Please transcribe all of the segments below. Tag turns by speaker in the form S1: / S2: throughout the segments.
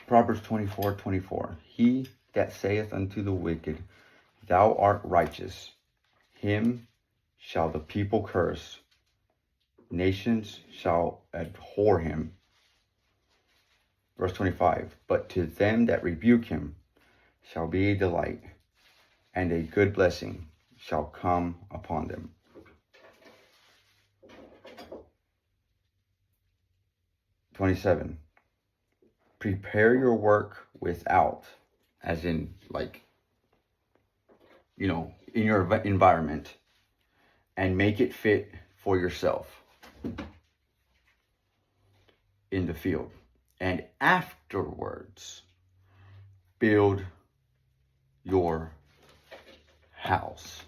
S1: Proverbs 24:24. He that saith unto the wicked, Thou art righteous, him shall the people curse. Nations shall abhor him. Verse 25. But to them that rebuke him shall be a delight, and a good blessing shall come upon them. '27. Prepare your work without, as in like, in your environment, and make it fit for yourself in the field. And afterwards, build your house.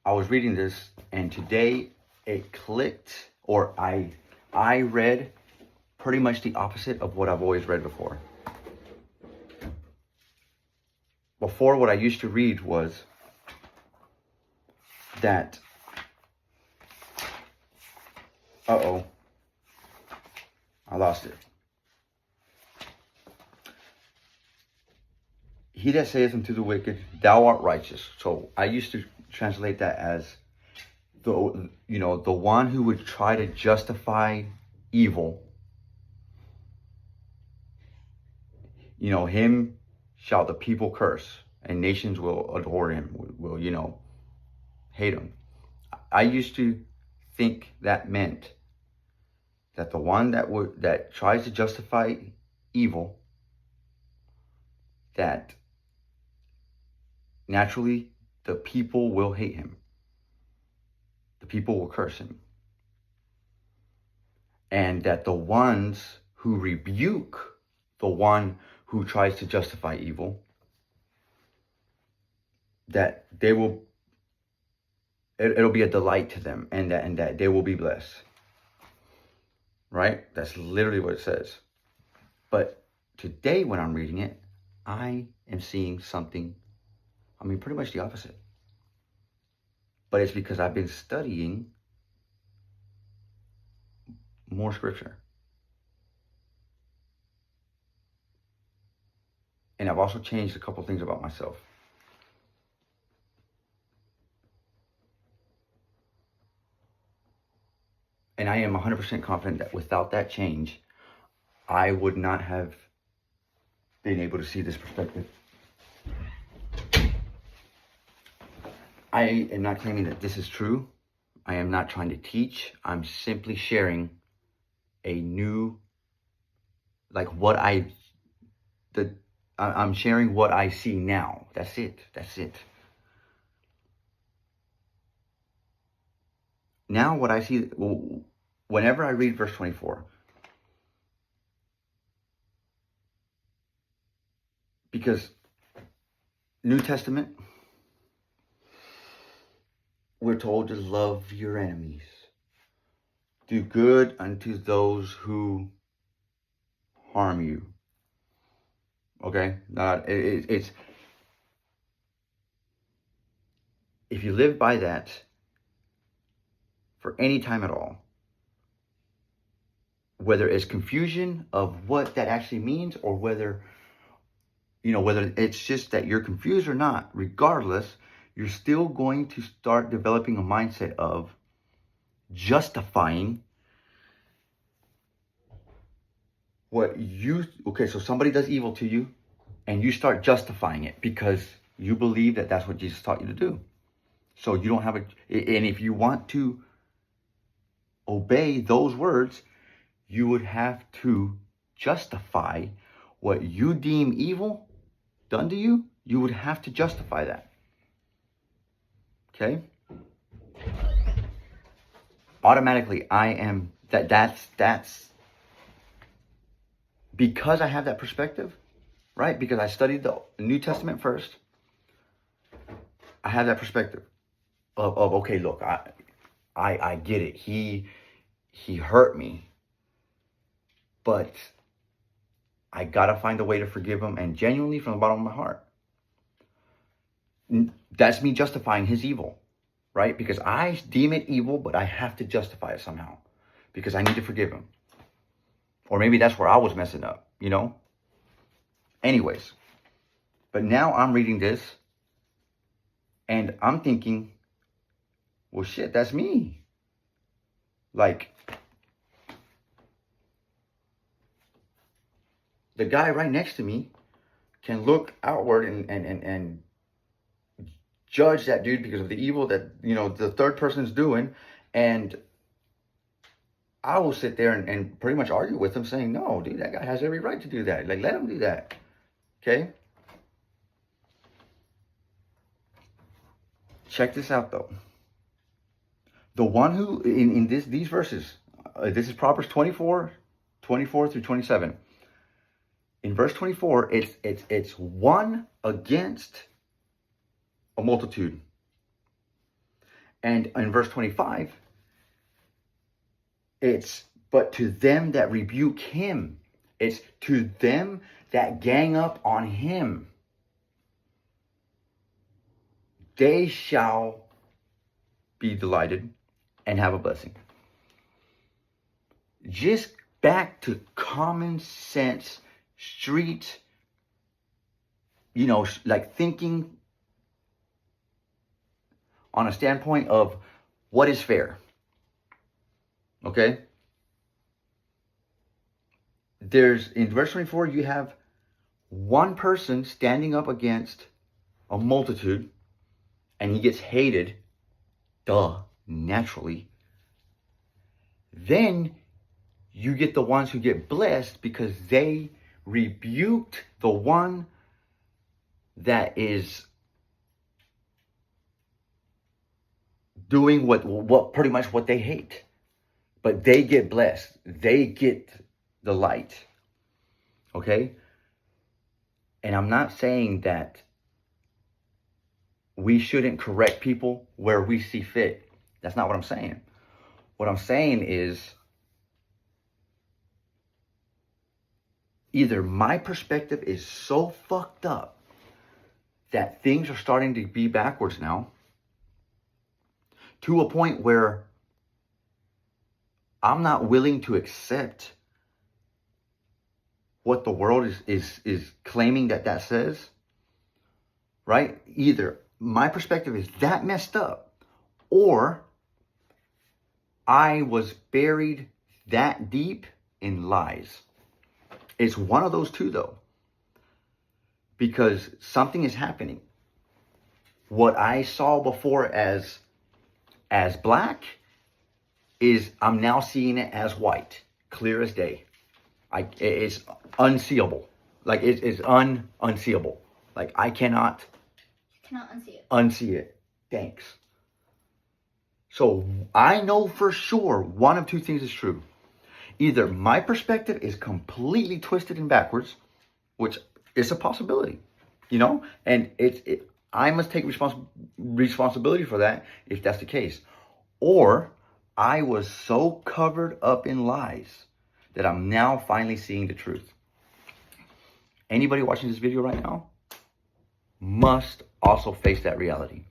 S1: I was reading this, and today it clicked, or I read pretty much the opposite of what I've always read before. Before, what I used to read was that, I lost it. He that saith unto the wicked, Thou art righteous. So I used to translate that as the one who would try to justify evil. Him shall the people curse, and nations will adore him, will hate him. I used to think that meant that the one that tries to justify evil, that naturally the people will hate him. The people will curse him. And that the ones who rebuke the one who tries to justify evil, that it'll be a delight to them, and that they will be blessed. Right? That's literally what it says. But today when I'm reading it, I am seeing something, pretty much the opposite. But it's because I've been studying more scripture. And I've also changed a couple things about myself. And I am 100% confident that without that change, I would not have been able to see this perspective. I am not claiming that this is true. I am not trying to teach. I'm simply sharing a new, I'm sharing what I see now. That's it. Now what I see, whenever I read verse 24, because New Testament, we're told to love your enemies. Do good unto those who harm you. Okay? It's if you live by that for any time at all, whether it's confusion of what that actually means, or whether it's just that you're confused or not, regardless, you're still going to start developing a mindset of justifying so somebody does evil to you, and you start justifying it because you believe that that's what Jesus taught you to do. So you don't have and if you want to obey those words, you would have to justify what you deem evil done to you. You would have to justify that. Okay? Automatically, that's because I have that perspective, right? Because I studied the New Testament first. I have that perspective of okay, look, I get it. He hurt me, but I gotta find a way to forgive him, and genuinely from the bottom of my heart. That's me justifying his evil, right? Because I deem it evil, but I have to justify it somehow because I need to forgive him. Or maybe that's where I was messing up, you know? Anyways, but now I'm reading this and I'm thinking, well, shit, that's me. Like, the guy right next to me can look outward and judge that dude because of the evil that, you know, the third person's doing. And I will sit there and pretty much argue with him saying, no, dude, that guy has every right to do that. Like, let him do that. Okay? Check this out, though. The one who, in these verses, this is Proverbs 24 through 27. In verse 24, it's one against a multitude. And in verse 25, it's, but to them that rebuke him. It's to them that gang up on him. They shall be delighted and have a blessing. Just back to common sense, street, you know, like thinking on a standpoint of what is fair. Okay? There's, in verse 24, you have one person standing up against a multitude, and he gets hated, naturally. Then you get the ones who get blessed because they rebuked the one that is doing what pretty much what they hate. But they get blessed. They get the light. Okay? And I'm not saying that we shouldn't correct people where we see fit. That's not what I'm saying. What I'm saying is either my perspective is so fucked up that things are starting to be backwards now to a point where I'm not willing to accept what the world is claiming that says, right? Either my perspective is that messed up, or I was buried that deep in lies. It's one of those two, though, because something is happening. What I saw before as black is I'm now seeing it as white, clear as day. It's unseeable. Like it's unseeable. Like I cannot unsee it. Thanks. So I know for sure one of two things is true. Either my perspective is completely twisted and backwards, which is a possibility, you know, and I must take responsibility for that if that's the case. Or I was so covered up in lies that I'm now finally seeing the truth. Anybody watching this video right now must also face that reality.